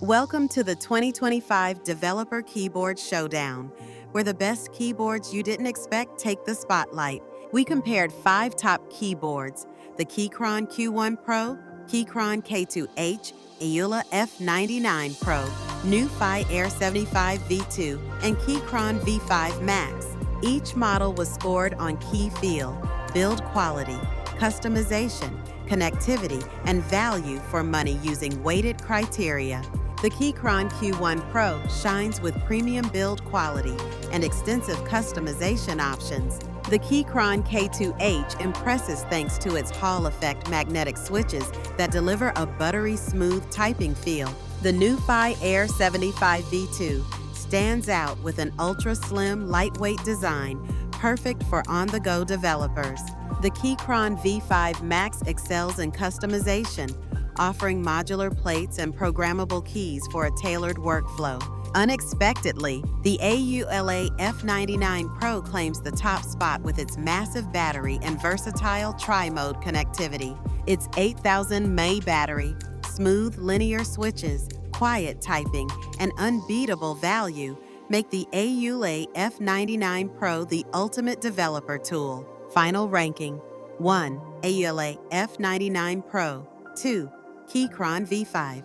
Welcome to the 2025 Developer Keyboard Showdown, where the best keyboards you didn't expect take the spotlight. We compared 5 top keyboards: the Keychron Q1 Pro, Keychron K2H, EULA F99 Pro, NuFi Air 75 V2, and Keychron V1 Max. Each model was scored on key feel, build quality, customization, connectivity, and value for money using weighted criteria. The Keychron Q1 Pro shines with premium build quality and extensive customization options. The Keychron K2H impresses thanks to its Hall effect magnetic switches that deliver a buttery smooth typing feel. The NuFi Air 75 V2 stands out with an ultra-slim, lightweight design, perfect for on-the-go developers. The Keychron V1 Max excels in customization, offering modular plates and programmable keys for a tailored workflow. Unexpectedly, the EULA F99 Pro claims the top spot with its massive battery and versatile tri-mode connectivity. Its 8,000 mAh battery, smooth linear switches, quiet typing, and unbeatable value make the EULA F99 Pro the ultimate developer tool. Final ranking: 1. EULA F99 Pro. 2. Keychron V1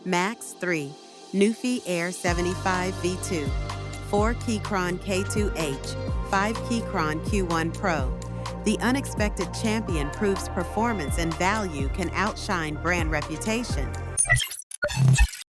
Max. 3. NuFi Air 75 V2. 4. Keychron K2H. 5. Keychron Q1 Pro. The unexpected champion proves performance and value can outshine brand reputation.